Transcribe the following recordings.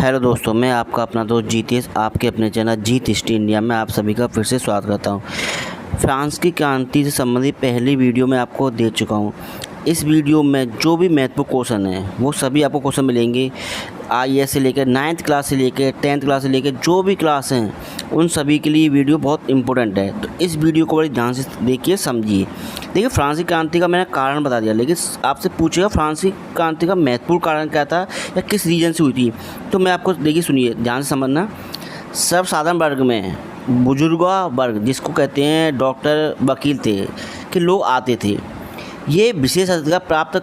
Hello दोस्तों, मैं आपका अपना दोस्त जीतेश आपके अपने चैनल जीत हिस्ट्री इंडिया में आप सभी का फिर से स्वागत करता हूं। फ्रांस की क्रांति से संबंधित पहली वीडियो मैं आपको दे चुका हूं। इस वीडियो में जो भी महत्वपूर्ण क्वेश्चन हैं वो सभी आपको क्वेश्चन मिलेंगे। IAS से लेकर 9th क्लास से लेकर 10th क्लास से लेकर जो भी क्लास हैं उन सभी के लिए वीडियो बहुत इंपॉर्टेंट है। तो इस वीडियो को बड़ी ध्यान से देखिए, समझिए। देखिए, फ्रांसीसी क्रांति का मैंने कारण बता दिया, लेकिन आपसे पूछेगा फ्रांसीसी क्रांति का महत्वपूर्ण कारण क्या था या किस रीजन से हुई थी। तो मैं आपको देखिए, सुनिए ध्यान से समझना। सर्वसाधारण वर्ग में बुजुर्गा वर्ग, जिसको कहते हैं डॉक्टर, वकील थे कि लोग आते थे, ये विशेष अधिकार प्राप्त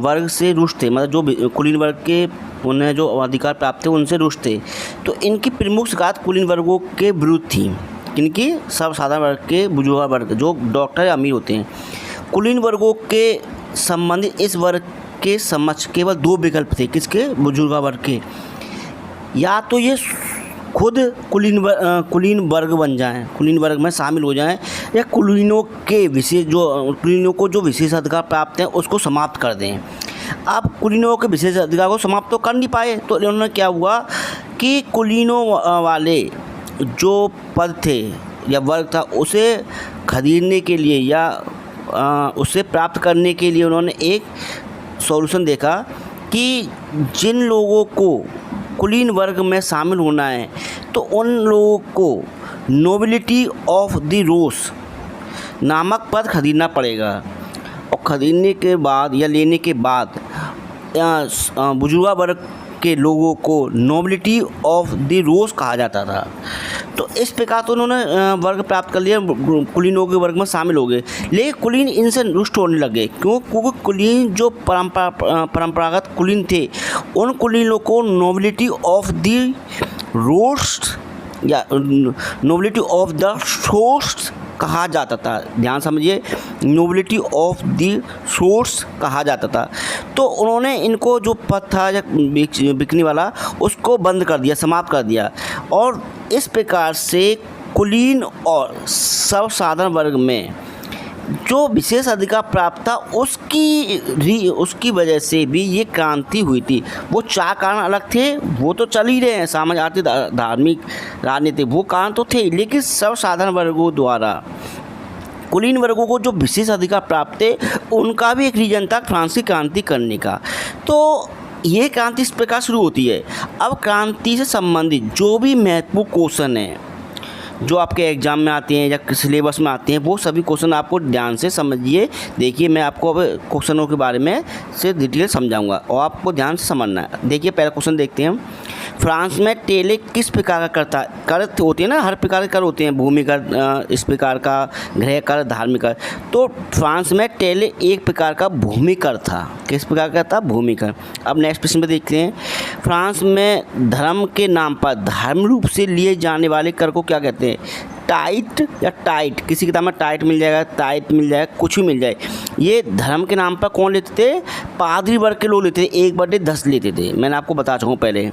वर्ग से रुष्ट थे। मतलब जो कुलीन वर्ग के उन्हें जो अधिकार प्राप्त थे उनसे रुष्ट थे। तो इनकी प्रमुख शिकायत कुलीन वर्गों के विरुद्ध थी। इनकी सर्वसाधारण वर्ग के बुजुर्ग वर्ग जो डॉक्टर या अमीर होते हैं, कुलीन वर्गों के संबंधित इस वर्ग के समक्ष केवल दो विकल्प थे। किसके? बुजुर्ग वर्ग के। या तो ये खुद कुलीन वर्ग बन जाएं, कुलीन वर्ग में शामिल हो जाएं, या कुलीनों को जो विशेष अधिकार प्राप्त हैं उसको समाप्त कर दें। अब कुलीनों के विशेष अधिकार को समाप्त तो कर नहीं पाए, तो इन्होंने क्या हुआ कि कुलीनों वाले जो पद थे या वर्ग था उसे खरीदने के लिए या उसे प्राप्त करने के लिए उन्होंने एक सॉल्यूशन देखा कि जिन लोगों को कुलीन वर्ग में शामिल होना है तो उन लोगों को नोबिलिटी ऑफ द रोस नामक पद खरीदना पड़ेगा। और ख़रीदने के बाद या लेने के बाद बुजुर्गा वर्ग के लोगों को नोबिलिटी ऑफ द रोस कहा जाता था। तो इस प्रकार तो उन्होंने वर्ग प्राप्त कर लिया, कुलीनों के वर्ग में शामिल हो गए। लेकिन कुलीन इनसे रुष्ट होने लगे। क्योंकि कुलीन जो परंपरागत कुलीन थे, उन कुलीनों को नोबिलिटी ऑफ द रोस्ट या नोबिलिटी ऑफ द सोर्स कहा जाता था। ध्यान समझिए, नोबिलिटी ऑफ द सोर्स कहा जाता था। तो उन्होंने इनको जो पद था या बिकने वाला उसको बंद कर दिया, समाप्त कर दिया। और इस प्रकार से कुलीन और सर्वसाधारण वर्ग में जो विशेष अधिकार प्राप्त था उसकी वजह से भी ये क्रांति हुई थी। वो चार कारण अलग थे, वो तो चल ही रहे हैं, सामाजिक, आर्थिक, धार्मिक, राजनीतिक, वो कारण तो थे। लेकिन सर्वसाधारण वर्गों द्वारा कुलीन वर्गों को जो विशेष अधिकार प्राप्त थे उनका भी एक रीजन था फ्रांसीसी क्रांति करने का। तो ये क्रांति इस प्रकार शुरू होती है। अब क्रांति से संबंधित जो भी महत्वपूर्ण क्वेश्चन है जो आपके एग्ज़ाम में आते हैं या सिलेबस में आते हैं, वो सभी क्वेश्चन आपको ध्यान से समझिए। देखिए, मैं आपको अब क्वेश्चनों के बारे में से डिटेल समझाऊंगा और आपको ध्यान से समझना है। देखिए, पहला क्वेश्चन देखते हैं हम। फ्रांस में टेले किस प्रकार का कर होते हैं ना, हर प्रकार के कर होते हैं, भूमि कर, इस प्रकार का, गृह कर, धार्मिक कर। तो फ्रांस में टेले एक प्रकार का भूमि कर था। किस प्रकार का था? भूमि कर। अब नेक्स्ट प्रश्न में देखते हैं। फ्रांस में धर्म के नाम पर धर्म रूप से लिए जाने वाले कर को क्या कहते हैं? टाइट या टाइट। किसी किताब में टाइट मिल जाएगा, टाइट मिल जाएगा, कुछ भी मिल जाए। ये धर्म के नाम पर कौन लेते थे? पादरी वर्ग के लोग लेते थे, 1/10 लेते थे। मैंने आपको बता चुका हूँ पहले।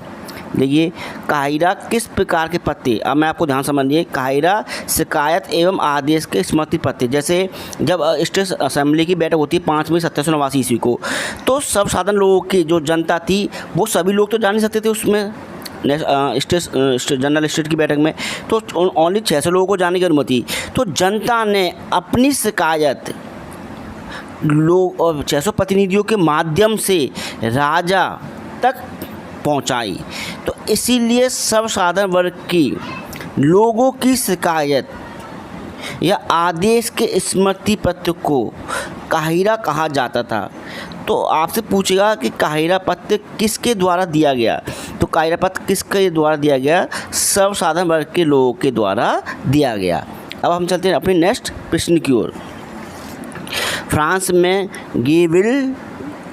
देखिए, काहिरा किस प्रकार के पत्ते। अब मैं आपको ध्यान समझिए। काहिरा शिकायत एवं आदेश के स्मृति पत्ते। जैसे जब स्टेट असेंबली की बैठक होती है 5 मई 1789 ईस्वी को, तो सब साधारण लोगों की जो जनता थी वो सभी लोग तो जा नहीं सकते थे उसमें जनरल स्टेट की बैठक में। तो ओनली 600 लोगों को जाने की अनुमति। तो जनता ने अपनी शिकायत लोग और 600 प्रतिनिधियों के माध्यम से राजा तक पहुंचाई। तो इसीलिए सर्वसाधारण वर्ग की लोगों की शिकायत या आदेश के स्मृति पत्र को काहिरा कहा जाता था। तो आपसे पूछेगा कि काहिरा पत्र किसके द्वारा दिया गया? तो काहिरा पत्र किसके द्वारा दिया गया? सर्वसाधारण वर्ग के लोगों के द्वारा दिया गया। अब हम चलते हैं अपने नेक्स्ट प्रश्न की ओर। फ्रांस में गेविल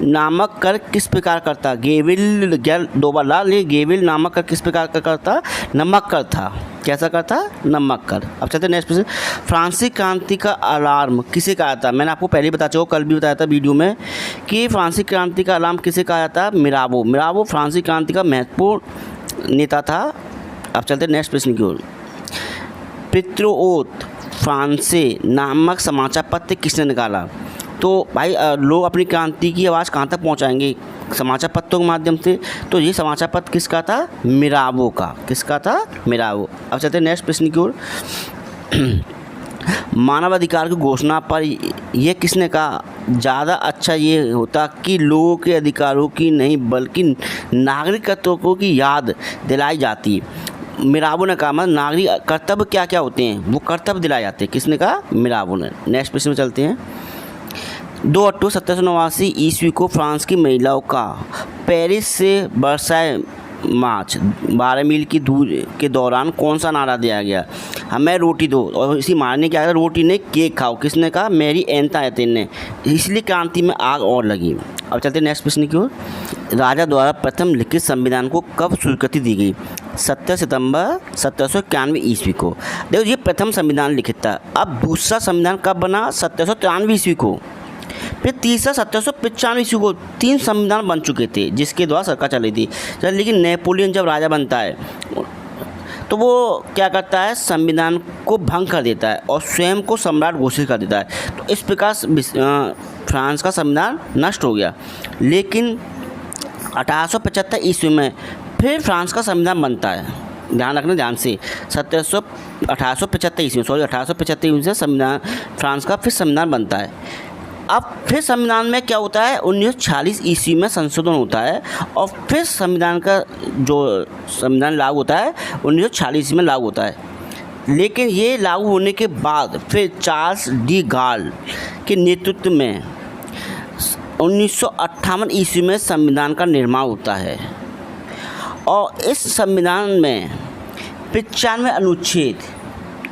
नामक कर किस प्रकार करता? गेविल, दो बार ला ले। गेविल नामक कर किस प्रकार का करता? नमक कर था। कैसा करता? नमक कर। अब चलते हैं नेक्स्ट प्रश्न। फ्रांसीसी क्रांति का अलार्म किसे कहा था? मैंने आपको पहले बता चुका, कल भी बताया था वीडियो में कि फ्रांसीसी क्रांति का अलार्म किसे कहा जाता? मिराबो। मिराबो फ्रांसीसी क्रांति का महत्वपूर्ण नेता था। अब चलते हैं नेक्स्ट प्रश्न की ओर। पित्रोओत फ्रांसे नामक समाचार पत्र किसने निकाला? तो भाई लोग अपनी क्रांति की आवाज़ कहाँ तक पहुँचाएंगे? समाचार पत्रों के माध्यम से। तो ये समाचार पत्र किसका था? मिराबो का। किसका था? मिराबो। अब चलते हैं नेक्स्ट प्रश्न की ओर। मानवाधिकार की घोषणा पर यह किसने कहा? ज़्यादा अच्छा ये होता कि लोगों के अधिकारों की नहीं बल्कि नागरिकत्व की याद दिलाई जाती। मिराबो ने कहा, मतलब नागरिक कर्तव्य क्या क्या होते हैं वो कर्तव्य दिलाए जाते हैं। किसने कहा? मिराबो ने। नेक्स्ट प्रश्न में चलते हैं। 2 अक्टूबर 1789 ईस्वी को फ्रांस की महिलाओं का पेरिस से वर्साय मार्च 12 मील की दूरी के दौरान कौन सा नारा दिया गया? हमें रोटी दो। और इसी मारने क्या कहा? रोटी नहीं केक खाओ। किसने कहा? मैरी एंताएतिन ने। इसलिए क्रांति में आग और लगी। अब चलते हैं नेक्स्ट प्रश्न की ओर। राजा द्वारा प्रथम लिखित संविधान को कब स्वीकृति दी गई? 17 सितंबर 1791 ईस्वी को। देखो ये प्रथम संविधान लिखित था। अब दूसरा संविधान कब बना? 1793 ईस्वी को। फिर तीसरा 1795 ईस्वी को। 3 संविधान बन चुके थे जिसके द्वारा सरकार चल रही थी। लेकिन नेपोलियन जब राजा बनता है तो वो क्या करता है? संविधान को भंग कर देता है और स्वयं को सम्राट घोषित कर देता है। तो इस प्रकार फ्रांस का संविधान नष्ट हो गया। लेकिन 1875 ईस्वी में फिर फ्रांस का संविधान बनता है। ध्यान रखना ध्यान से। 1875 ईस्वी से संविधान फ्रांस का फिर संविधान बनता है। अब फिर संविधान में क्या होता है? 1946 ईस्वी में संशोधन होता है और फिर संविधान का जो संविधान लागू होता है 1946 में लागू होता है। लेकिन ये लागू होने के बाद फिर चार्ल्स डी गाल के नेतृत्व में 1958 ईस्वी में संविधान का निर्माण होता है और इस संविधान में 95 अनुच्छेद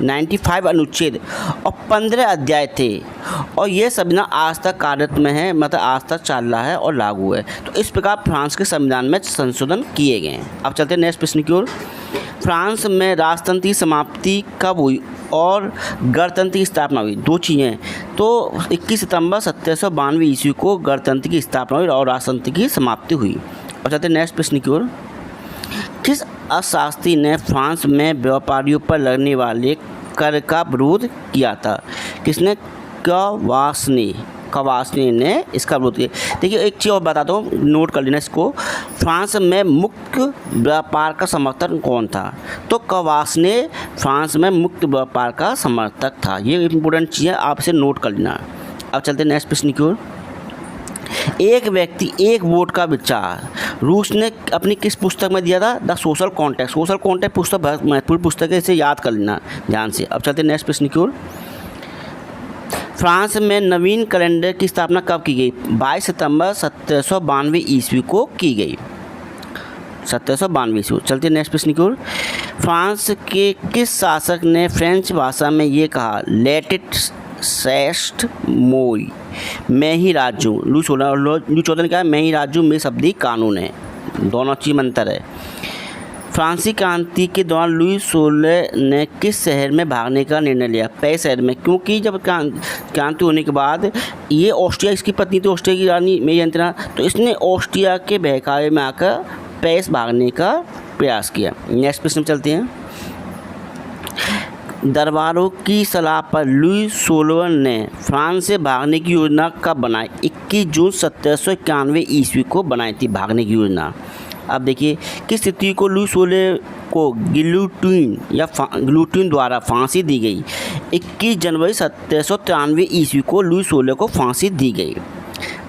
95 अनुच्छेद और 15 अध्याय थे और ये संविधान आज तक कार्यरत में है, मतलब आज तक चल रहा है और लागू है। तो इस प्रकार फ्रांस के संविधान में संशोधन किए गए हैं। अब चलते हैं नेक्स्ट प्रश्न की ओर। फ्रांस में राजतंत्र की समाप्ति कब हुई और गणतंत्र की स्थापना हुई? 2 चीज़ें। तो 21 सितंबर 1792 ईस्वी को गणतंत्र की स्थापना हुई और राजतंत्र की समाप्ति हुई। अब चलते हैं नेक्स्ट प्रश्न की ओर। किस अर्थशास्त्री ने फ्रांस में व्यापारियों पर लगने वाले कर का विरोध किया था? किसने? कवासने ने इसका विरोध किया। देखिए एक चीज़ और बताता हूँ, नोट कर लेना इसको। फ्रांस में मुक्त व्यापार का समर्थक कौन था? तो कवासने फ्रांस में मुक्त व्यापार का समर्थक था। ये इंपॉर्टेंट चीज़ है, आप इसे नोट कर लेना। अब चलते हैं नेक्स्ट प्रश्न की ओर। एक व्यक्ति एक वोट का विचार रूस ने अपनी किस पुस्तक में दिया था? The social context. Social context पुस्तक बहुत महत्वपूर्ण पुस्तक है, इसे याद कर लेना ध्यान से। अब चलते हैं नेक्स्ट प्रश्न की ओर। फ्रांस में नवीन कैलेंडर की स्थापना कब की गई? 22 सितंबर 1792 ईस्वी को की गई। 1792 ईस्वी। चलते हैं नेक्स्ट प्रश्न की ओर। फ्रांस के किस शासक ने फ्रेंच भाषा में ये कहा? लेट इट श्रेष्ठ मोई, मैं ही राजू। लुई 14 ने कहा मैं ही राजू, मेरे शब्दी कानून है। दोनों चीज में अंतर है। फ्रांसीसी क्रांति के दौरान लुई 16 ने किस शहर में भागने का निर्णय लिया? पेरिस शहर में। क्योंकि जब क्रांति होने के बाद ये ऑस्ट्रिया, इसकी पत्नी थी ऑस्ट्रिया की रानी मेरी एंटोनिया, तो इसने ऑस्ट्रिया के बहकावे में आकर पेरिस भागने का प्रयास किया। नेक्स्ट प्रश्न चलते हैं। दरबारों की सलाह पर लुई 16 ने फ्रांस से भागने की योजना कब बनाई? 21 जून 1791 ईस्वी को बनाई थी भागने की योजना। अब देखिए किस स्थिति को लुई 16 को गिलोटिन द्वारा फांसी दी गई? 21 जनवरी 1793 ईस्वी को लुई 16 को फांसी दी गई।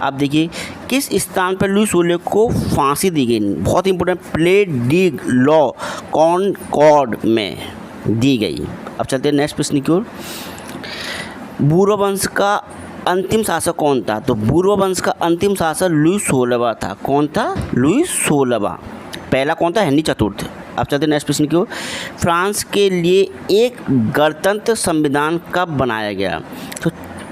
अब देखिए किस स्थान पर लुई 16 को फांसी दी गई? बहुत important, Place de la Concorde में दी गई। अब चलते हैं नेक्स्ट प्रश्न की ओर। बूरो वंश का अंतिम शासक कौन था? तो बूरो वंश का अंतिम शासक लुई 16वां था। कौन था? लुई 16वां। पहला कौन था? हेनरी चतुर्थ। अब चलते हैं नेक्स्ट प्रश्न की ओर। फ्रांस के लिए एक गणतंत्र संविधान कब बनाया गया? तो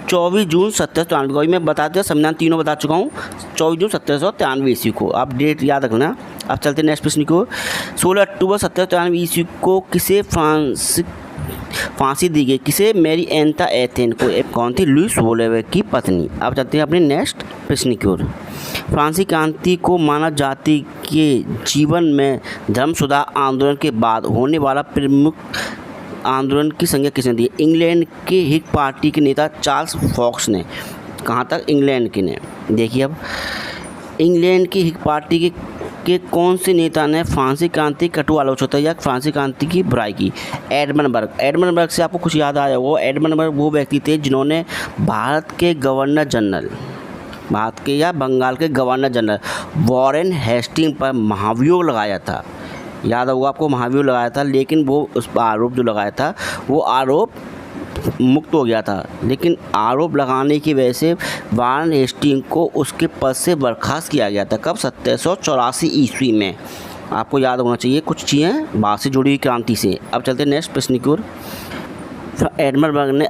24 जून 1793 को। मैं बता दिया संविधान तीनों बता चुका हूँ। 24 जून 1793 ईस्वी को, आप डेट याद रखना। अब चलते हैं नेक्स्ट प्रश्न की ओर। 16 अक्टूबर 1793 ईस्वी को किसे फांसी दी गई? किसे? मैरी एंताएतिन को। कौन थी? लुई 16 की पत्नी। अब चलते हैं अपने नेक्स्ट प्रश्न की ओर। फ्रांसीसी क्रांति को मानव जाति के जीवन में धर्म सुधार आंदोलन के बाद होने वाला प्रमुख आंदोलन की संज्ञा किसने दी? इंग्लैंड के हिग पार्टी के नेता चार्ल्स फॉक्स ने। कहाँ तक? इंग्लैंड के ने। देखिए अब इंग्लैंड की हिक पार्टी के कौन से नेता ने फ्रांसीसी क्रांति कटु आलोचना या फ्रांसीसी क्रांति की बुराई की? एडमंड बर्ग। एडमंड बर्ग से आपको कुछ याद आया वो? एडमंड बर्ग वो व्यक्ति थे जिन्होंने भारत के या बंगाल के गवर्नर जनरल वॉरेन हेस्टिंग पर महाभियोग लगाया था। याद होगा आपको, महाभियोग लगाया था, लेकिन वो उस पर आरोप जो लगाया था वो आरोप मुक्त हो गया था। लेकिन आरोप लगाने की वजह से वॉरेन हेस्टिंग को उसके पद से बर्खास्त किया गया था। कब? 1784 ईस्वी में। आपको याद होना चाहिए कुछ चीज़ें बात से जुड़ी हुई क्रांति से। अब चलते हैं नेक्स्ट प्रश्न की ओर। एडमंड बर्ग ने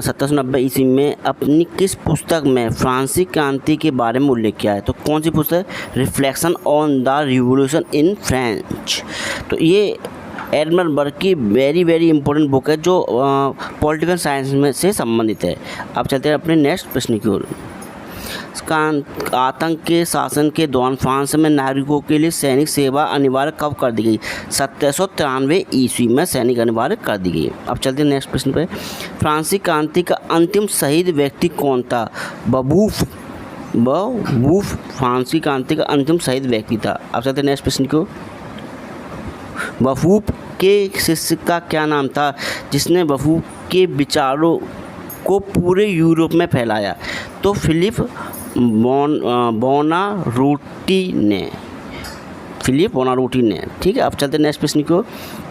1790 ईस्वी में अपनी किस पुस्तक में फ्रांसीसी क्रांति के बारे में उल्लेख किया है? तो कौन सी पुस्तक? Reflection on the revolution in French. तो ये एडमंड बर्ग की वेरी इंपॉर्टेंट बुक है जो पॉलिटिकल साइंस में से संबंधित है। अब चलते हैं अपने नेक्स्ट प्रश्न की ओर। आतंक के शासन के दौरान फ्रांस में नागरिकों के लिए सैनिक सेवा अनिवार्य कब कर दी गई? 1793 ईस्वी में सैनिक अनिवार्य कर दी गई। अब चलते हैं नेक्स्ट प्रश्न पे। फ्रांसीसी क्रांति का अंतिम शहीद व्यक्ति कौन था? बबूफ फ्रांसीसी क्रांति का अंतिम शहीद व्यक्ति था। अब चलते हैं नेक्स्ट प्रश्न को। बफूफ के शिष्य का क्या नाम था जिसने बफूफ के विचारों को पूरे यूरोप में फैलाया? तो फिलिप बोनारोटी ने। ठीक है। अब चलते नेक्स्ट प्रश्न को।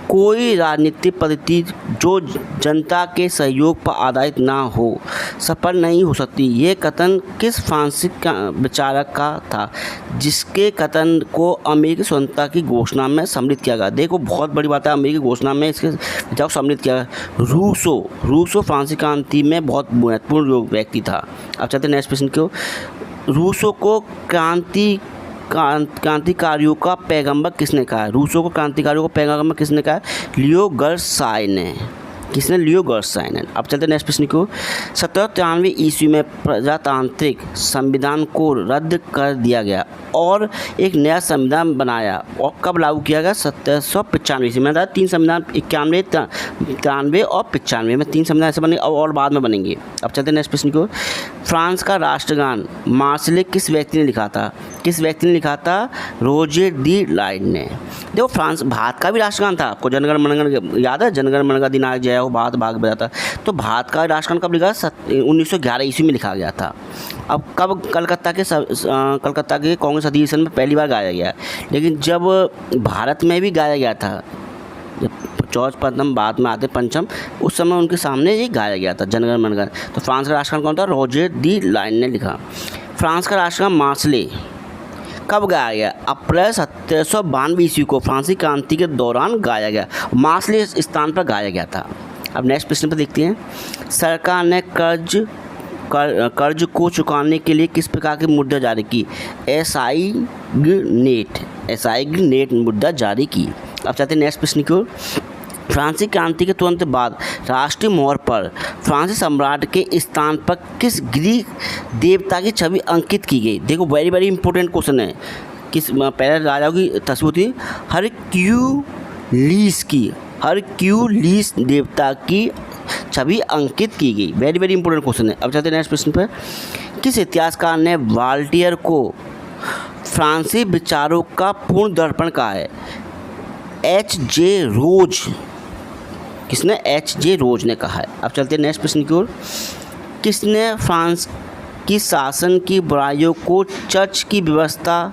कोई राजनीतिक पद्धति जो जनता के सहयोग पर आधारित ना हो सफल नहीं हो सकती। ये कथन किस फ्रांसीसी विचारक का था जिसके कथन को अमेरिकी स्वतंत्रता की घोषणा में सम्मिलित किया गया? देखो बहुत बड़ी बात है, अमेरिकी घोषणा में इसके विचार को सम्मिलित किया गया। रूसो फ्रांसीसी क्रांति में बहुत महत्वपूर्ण व्यक्ति था। अब चलते नेक्स्ट प्रश्न को। रूसो को क्रांतिकारियों का पैगंबर किसने कहा? रूसो को क्रांतिकारियों का पैगंबर किसने कहा? लियो गर्साई ने। किसने? लियो गर्साई ने। अब चलते नेक्स्ट प्रश्न को। 1793 ईस्वी में प्रजातांत्रिक संविधान को रद्द कर दिया गया और एक नया संविधान बनाया और कब लागू किया गया? 1795 ईस्वी में। 3 संविधान 91, 93 और 95 में 3 संविधान ऐसे बने और बाद में बनेंगे। अब चलते नेक्स्ट प्रश्न को। फ्रांस का राष्ट्रगान मार्शले किस व्यक्ति ने लिखा था? रोजे दी लाइन ने। देखो भारत का भी राष्ट्रगान था। आपको जनगण मनगण याद है? जनगण मन अधिनायक जय हो भारत भाग्य विधाता। तो भारत का राष्ट्रगान कब लिखा? 1911 ईस्वी में लिखा गया था। अब कब? कलकत्ता के कांग्रेस अधिवेशन में पहली बार गाया गया। लेकिन जब भारत में भी गाया गया था, जब जॉर्ज प्रथम बाद में आते पंचम, उस समय उनके सामने ये गाया गया था जनगण मनगण। तो फ्रांस का राष्ट्रगान कौन था? रोजे दी लाइन ने लिखा। फ्रांस का राष्ट्रगान मार्शले कब गाया गया? अप्रैल 1792 ईस्वी को फ्रांसीसी क्रांति के दौरान गाया गया। मार्शले स्थान पर गाया गया था। अब नेक्स्ट प्रश्न पर देखते हैं। सरकार ने कर्ज को चुकाने के लिए किस प्रकार की मुद्रा जारी की? एसाइग्नेट मुद्रा जारी की। अब चाहते हैं नेक्स्ट प्रश्न की ओर। फ्रांसीसी क्रांति के तुरंत बाद राष्ट्रीय मोहर पर फ्रांसीसी सम्राट के स्थान पर किस ग्रीक देवता की छवि अंकित की गई? देखो वेरी इंपॉर्टेंट क्वेश्चन है। किस पहले राजाओं की तस्वीर थी? हरक्यूलिस देवता की छवि अंकित की गई। वेरी इंपॉर्टेंट क्वेश्चन है। अब चलते हैं नेक्स्ट प्रश्न पर। किस इतिहासकार ने वॉल्टेयर को फ्रांसीसी विचारों का पूर्ण दर्पण कहा है? H.J. रोज। किसने? H.J. रोज ने कहा है। अब चलते हैं नेक्स्ट प्रश्न की ओर। किसने फ्रांस की शासन की बुराइयों को चर्च की व्यवस्था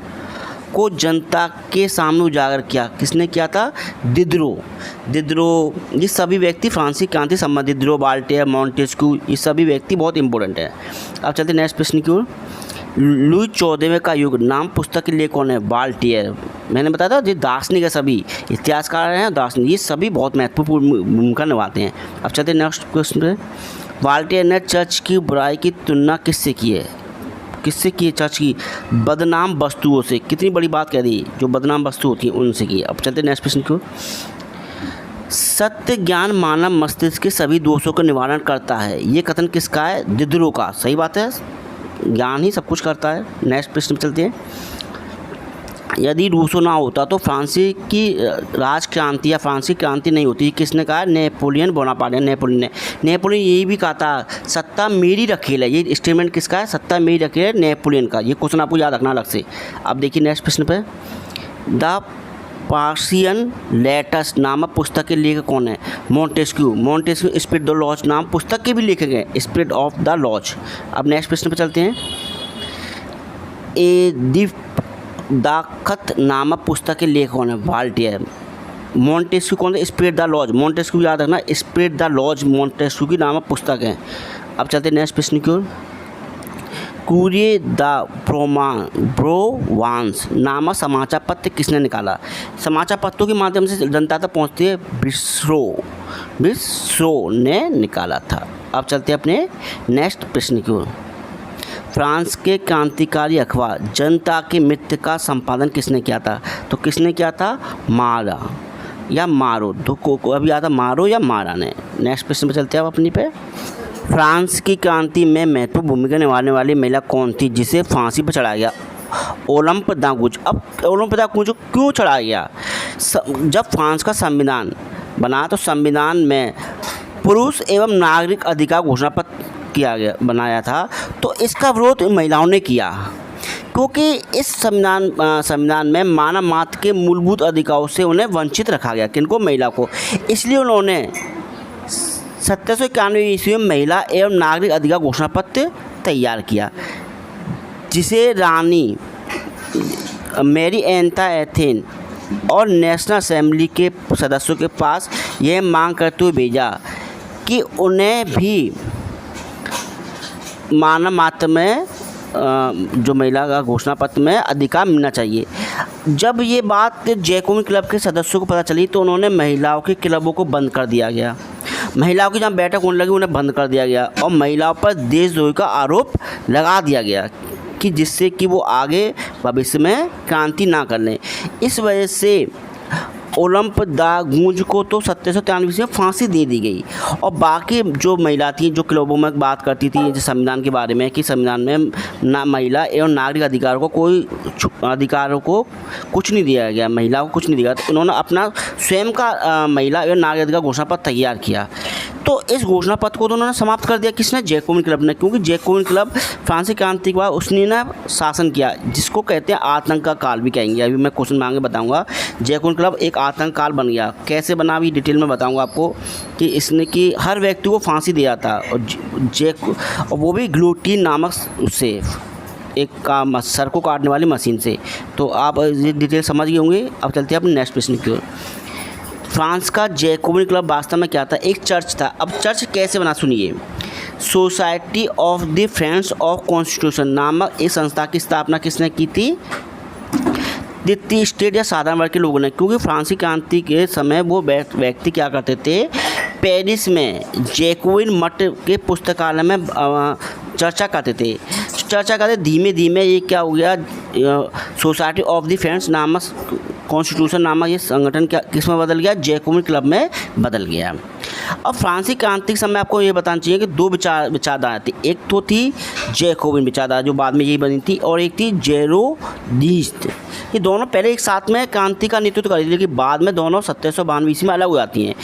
को जनता के सामने उजागर किया? किसने किया था? दिदरो। ये सभी व्यक्ति फ्रांसीसी क्रांति संबंधित, दिदरो, वॉल्टेयर, मॉन्टेस्क्यू, ये सभी व्यक्ति बहुत इंपॉर्टेंट है। अब चलते हैं नेक्स्ट प्रश्न की ओर। लुई 14वें का युग नाम पुस्तक के लिए कौन है? वॉल्टेयर। मैंने बताया था ये दार्शनिक है, सभी इतिहासकार हैं दार्शनिक, ये सभी बहुत महत्वपूर्ण भूमिका निभाते हैं। अब चलते हैं नेक्स्ट क्वेश्चन पे। वॉल्टेयर ने चर्च की बुराई की तुलना किससे की है? चर्च की बदनाम वस्तुओं से। कितनी बड़ी बात कह दी, जो बदनाम वस्तु होती है उनसे की। अब चलते हैं नेक्स्ट प्रश्न को। सत्य ज्ञान मानव मस्तिष्क के सभी दोषों का निवारण करता है, ये कथन किसका है? दिदरो का। सही बात है, ज्ञान ही सब कुछ करता है। नेक्स्ट प्रश्न पे चलते हैं। यदि रूसो ना होता तो फ्रांसी की राजक्रांति या फ्रांसी क्रांति नहीं होती। किसने कहा? Napoleon Bonaparte. नेपोलियन यही भी कहा था, सत्ता मेरी रखेल है। ये स्टेटमेंट किसका है? सत्ता मेरी रखेल है, नेपोलियन का। ये क्वेश्चन आपको याद रखना अलग से। अब देखिए नेक्स्ट प्रश्न पे, द पर्शियन लेटर्स नामक पुस्तक के लेखक कौन है? मोंटेस्क्यू स्पिरिट द लॉज नाम पुस्तक के भी लेखक हैं, स्पिरिट ऑफ द लॉज। अब नेक्स्ट प्रश्न पे चलते हैं, दाखत नामक पुस्तक के लेखक कौन है? वॉल्टेयर। मोंटेस्क्यू कौन है? Spirit the laws. मोंटेस्क्यू याद रखना, स्पिरिट द लॉज मोंटेस्क्यू की नामक पुस्तक है। अब चलते हैं नेक्स्ट प्रश्न की ओर, कूरिये द प्रोवांस नामक समाचार पत्र किसने निकाला? समाचार पत्रों के माध्यम से जनता तक पहुंचती है, विस्रो ने निकाला था। अब चलते हैं अपने नेक्स्ट प्रश्न की ओर, फ्रांस के क्रांतिकारी अखबार जनता के मित्र का संपादन किसने किया था? तो किसने किया था? मारा या मारो, तो को अभी आता मारो या मारा ने। नेक्स्ट प्रश्न पे चलते हैं अब अपनी पे, फ्रांस की क्रांति में महत्वपूर्ण भूमिका निभाने वाली महिला कौन थी जिसे फांसी पर चढ़ाया गया? ओलंप दागुज। अब ओलंप दागुज को क्यों चढ़ाया गया? जब फ्रांस का संविधान बना तो संविधान में पुरुष एवं नागरिक अधिकार घोषणा पत्र बनाया था, तो इसका विरोध महिलाओं ने किया, क्योंकि इस संविधान में मानव मात्र के मूलभूत अधिकारों से उन्हें वंचित रखा गया। किनको? महिला को। इसलिए उन्होंने 1791 ईस्वी में महिला एवं नागरिक अधिकार घोषणा पत्र तैयार किया, जिसे रानी मैरी एंथोइन और नेशनल असेंबली के सदस्यों के पास यह मांग करते हुए भेजा कि उन्हें भी मानव मात्र में जो महिला का घोषणा पत्र में अधिकार मिलना चाहिए। जब ये बात जैकोबिन क्लब के सदस्यों को पता चली तो उन्होंने महिलाओं के क्लबों को बंद कर दिया गया। महिलाओं की जहाँ बैठक होने लगी उन्हें बंद कर दिया गया और महिलाओं पर देशद्रोही का आरोप लगा दिया गया कि जिससे कि वो आगे भविष्य में क्रांति ना कर लें। इस वजह से ओलंप दागुज को तो 1793 में फांसी दे दी गई और बाकी जो महिला थी जो क्लबों में बात करती थी संविधान के बारे में कि संविधान में ना महिला एवं नागरिक अधिकारों को कुछ नहीं दिया गया, महिलाओं को कुछ नहीं दिया, तो उन्होंने अपना स्वयं का महिला एवं नागरिक अधिकार घोषणा पत्र तैयार किया। तो इस घोषणा पत्र को तो उन्होंने समाप्त कर दिया किसने? जैकोबिन क्लब ने, क्योंकि जैकोबिन क्लब फ्रांसीसी क्रांति के बाद उसने ना शासन किया, जिसको कहते हैं आतंक का काल भी कहेंगे। अभी मैं क्वेश्चन मांगे बताऊंगा। जैकोबिन क्लब एक आतंक काल बन गया, कैसे बना अभी डिटेल में बताऊंगा आपको कि इसने कि हर व्यक्ति को फांसी दिया था और वो भी गिलोटिन नामक उससे एक सर को काटने वाली मशीन से। तो आप ये डिटेल समझ गए होंगे। अब चलते हैं अपने नेक्स्ट प्रश्न की ओर। फ्रांस का जैकोबिन क्लब वास्तव में क्या था? एक चर्च था। अब चर्च कैसे बना सुनिए। Society of the friends of constitution नामक इस संस्था की स्थापना किसने की थी? द्वितीय स्टेट या साधारण वर्ग के लोगों ने, क्योंकि फ्रांसीसी क्रांति के समय वो व्यक्ति क्या करते थे, पेरिस में जैकोबिन मठ के पुस्तकालय में चर्चा करते। धीमे धीमे ये क्या हो गया, सोसाइटी ऑफ द फ्रेंड्स नामक कॉन्स्टिट्यूशन नामक ये संगठन क्या किस में बदल गया? जैकोबिन क्लब में बदल गया। अब फ्रांसीसी क्रांति के समय आपको ये बताना चाहिए कि दो विचारधारा थी। एक तो थी जैकोबिन विचारधारा जो बाद में यही बनी थी, और एक थी जेरोनिस्ट। ये दोनों पहले एक साथ में क्रांति का नेतृत्व कर रही थी, लेकिन बाद में दोनों 1792 ईस्वी में अलग हो जाती हैं।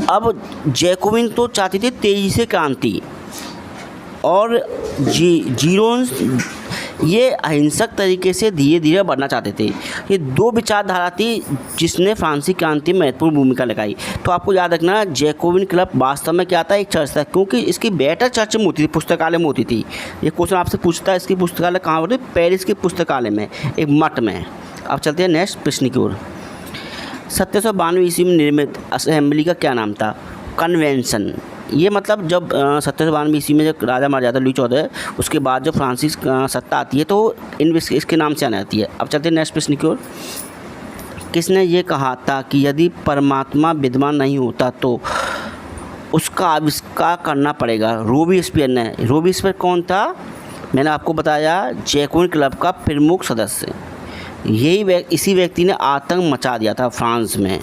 अब जैकोबिन तो चाहती थी तेजी से क्रांति और जीरोन्स ये अहिंसक तरीके से धीरे धीरे बढ़ना चाहते थे। ये दो विचारधारा थी जिसने फ्रांसीसी क्रांति में महत्वपूर्ण भूमिका लगाई। तो आपको याद रखना जैकोबिन क्लब वास्तव में क्या था? एक चर्च था, क्योंकि इसकी बैठक चर्च में होती थी, पुस्तकालय में होती थी। ये क्वेश्चन आपसे पूछता है इसकी पुस्तकालय कहाँ होती है? पेरिस के पुस्तकालय में, एक मठ में। अब चलते हैं नेक्स्ट प्रश्न की ओर। 1792 ईस्वी में निर्मित असेंबली का क्या नाम था? कन्वेंशन। ये मतलब जब 1792 ईस्वी में जब राजा मर जाता है लुई 14, उसके बाद जब फ्रांसीसी सत्ता आती है तो इसके नाम से आने आती है। अब चलते हैं नेक्स्ट प्रश्न की ओर। किसने ये कहा था कि यदि परमात्मा विद्यमान नहीं होता तो उसका आविष्कार करना पड़ेगा? रोबेस्पियर ने। रोबेस्पियर कौन था? मैंने आपको बताया जैकोबिन क्लब का प्रमुख सदस्य। इसी व्यक्ति ने आतंक मचा दिया था फ्रांस में,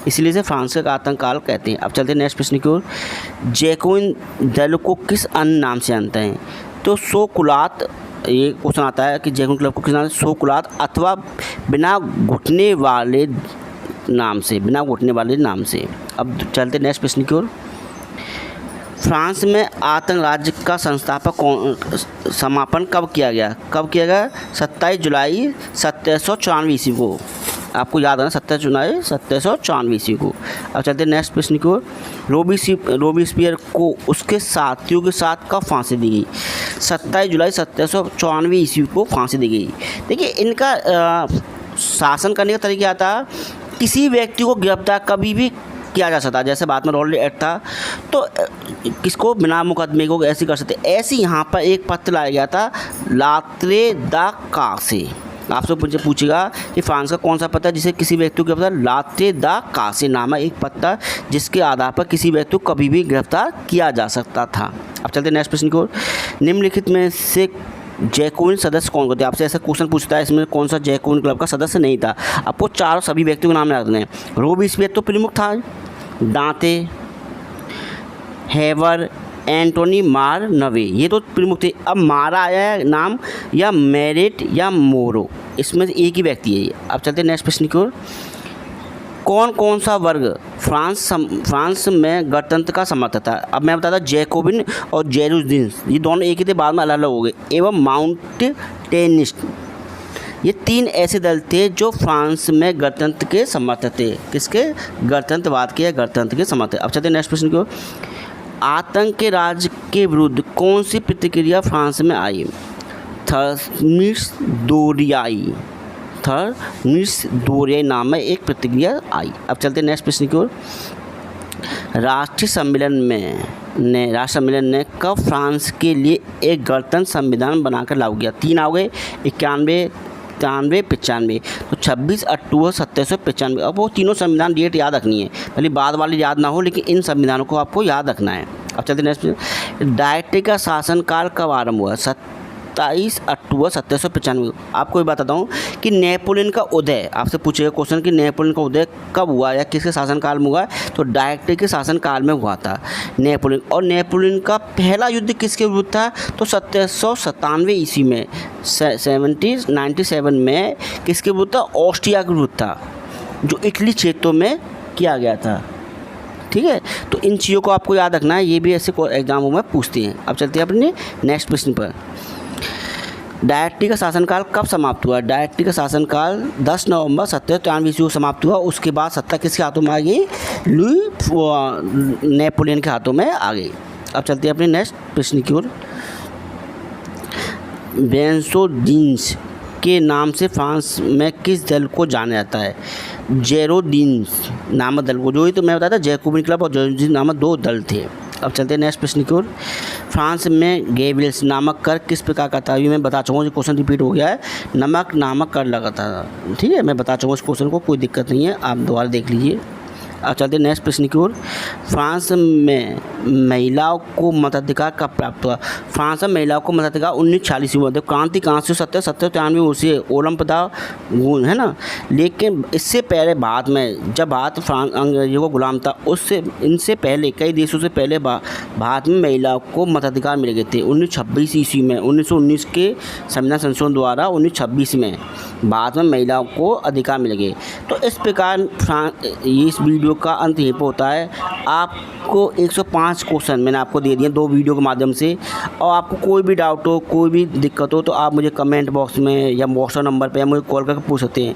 इसलिए से फ्रांस का आतंक काल कहते हैं। अब चलते हैं नेक्स्ट प्रश्न की ओर। जैकोबिन दल को किस अन्य नाम से जानते हैं? तो सोकुलात। ये क्वेश्चन आता है कि जैकोबिन क्लब को किस नाम से? सोकुलात अथवा बिना घुटने वाले नाम से, बिना घुटने वाले नाम से। अब चलते नेक्स्ट प्रश्न की ओर। फ्रांस में आतंक राज्य का संस्थापक समापन कब किया गया? 27 जुलाई 1794 ईस्वी को। आपको याद है ना, 27 जुलाई 1794 ईस्वी को। अब चलते नेक्स्ट प्रश्न की ओर। रोबेस्पियर को उसके साथियों के साथ कब फांसी दी गई? 27 जुलाई 1794 ईस्वी को फांसी दी गई। देखिए, इनका शासन करने का तरीका था, किसी व्यक्ति को गिरफ्तार कभी भी किया जा सकता, जैसे बाद में रॉलेट एक्ट था, तो किसको बिना मुकदमे को ऐसे कर सकते। ऐसे यहाँ पर एक पत्र लाया गया था, लात्रे दा का से। आपसे पूछेगा कि फ्रांस का कौन सा पत्र जिसे किसी व्यक्ति को गिरफ्तार, लात्रे दा का से नाम है एक पत्र जिसके आधार पर किसी व्यक्ति को कभी भी गिरफ्तार किया जा सकता था। अब चलते नेक्स्ट प्रश्न की ओर। निम्नलिखित में से जैकोबिन सदस्य कौन होते हैं? आपसे ऐसा क्वेश्चन पूछता है, इसमें कौन सा जैकोबिन क्लब का सदस्य नहीं था? आपको चारों सभी व्यक्तियों के नाम याद रखने हैं। रोबेस्पियर तो प्रमुख था, दांते, हेवर, एंटोनी मार नवे, ये तो प्रमुख थे। अब मारा आया है नाम, या मेरिट या मोरो, इसमें से एक ही व्यक्ति है ये। अब चलते नेक्स्ट प्रश्न की ओर। कौन कौन सा वर्ग फ्रांस में गणतंत्र का समर्थक था? अब मैं बताता, जैकोबिन और जेरूसलिम, ये दोनों एक ही थे, बाद में अलग अलग हो गए। एवं माउंटेनिस्ट, ये तीन ऐसे दल थे जो फ्रांस में गणतंत्र के समर्थक थे। किसके? गणतंत्रवाद के या गणतंत्र के समर्थक। अब चलते नेक्स्ट प्रश्न को। आतंक के राज के विरुद्ध कौन सी प्रतिक्रिया फ्रांस में आई? थर्मिस्डोरियाई नाम में एक प्रतिक्रिया आई। अब चलते नेक्स्ट प्रश्न की ओर। राष्ट्रीय सम्मेलन ने कब फ्रांस के लिए एक गणतंत्र संविधान बनाकर लागू किया? 3 आ गए, 91, 93, 95। तो 26 अक्टूबर 1795। अब वो तीनों संविधान डेट याद रखनी है, भले बाद वाली याद ना हो, लेकिन इन संविधानों को आपको याद रखना है। अब चलते नेक्स्ट। डायरेक्टरी का शासनकाल कब आरंभ हुआ? 27 अक्टूबर 1795। आपको ये बताता हूँ कि नेपोलियन का उदय, आपसे पूछेगा क्वेश्चन कि नेपोलियन का उदय कब हुआ या किसके शासनकाल में हुआ? तो डायरेक्टरी के शासनकाल में हुआ था नेपोलियन। और नेपोलियन का पहला युद्ध किसके विरुद्ध था? तो 1797 ईस्वी में, 1797 में किसके विरुद्ध था? ऑस्ट्रिया के विरुद्ध था, जो इटली क्षेत्रों में किया गया था। ठीक है, तो इन चीज़ों को आपको याद रखना है, ये भी ऐसे एग्जामों में पूछते हैं। अब चलते हैं अपने नेक्स्ट प्रश्न पर। डायरेक्टरी का शासनकाल कब समाप्त हुआ? डायरेक्टरी का शासनकाल 10 नवंबर 1793 ईस्वी को समाप्त हुआ। उसके बाद सत्ता किसके हाथों में आ गई? नेपोलियन के हाथों में आ गई। अब चलते हैं अपने नेक्स्ट प्रश्न की ओर। बेंसोडीन्स के नाम से फ्रांस में किस दल को जाना जाता है? जेरोडीन्स नामक दल को, जो ही तो मैं बताया था, जैकोबिन क्लब और जेरोडीन्स नामक 2 दल थे। अब चलते हैं नेक्स्ट प्रश्न की ओर। फ्रांस में गेबल्स नामक कर किस प्रकार का था? ये मैं बता चुका हूँ, जो क्वेश्चन रिपीट हो गया है। नमक नामक कर लगा था, ठीक है, मैं बता चुका हूँ इस क्वेश्चन को, कोई दिक्कत नहीं है, आप दोबारा देख लीजिए। अब चलते हैं नेक्स्ट प्रश्न की ओर। फ्रांस में महिलाओं को मताधिकार कब प्राप्त हुआ? फ्रांस में महिलाओं को मताधिकार 1946 में हुआ। क्रांति कहाँ से? 1793 से ओलंप था, है ना। लेकिन इससे पहले भारत में, जब भारत फ्रांस अंग्रेजों को गुलाम था, इनसे पहले कई देशों से पहले भारत में महिलाओं को मताधिकार मिल गए थे। 1926 ईस्वी में, 1919 के संविधान संशोधन द्वारा 1926 में भारत में महिलाओं को अधिकार मिल गए। तो इस प्रकार इस वीडियो का अंत यहीं पर होता है। आपको 105 क्वेश्चन मैंने आपको दे दिए 2 वीडियो के माध्यम से। और आपको कोई भी डाउट हो, कोई भी दिक्कत हो, तो आप मुझे कमेंट बॉक्स में या व्हाट्सएप नंबर पे या मुझे कॉल करके पूछ सकते हैं।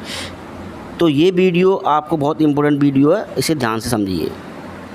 तो ये वीडियो आपको बहुत इंपॉर्टेंट वीडियो है, इसे ध्यान से समझिए।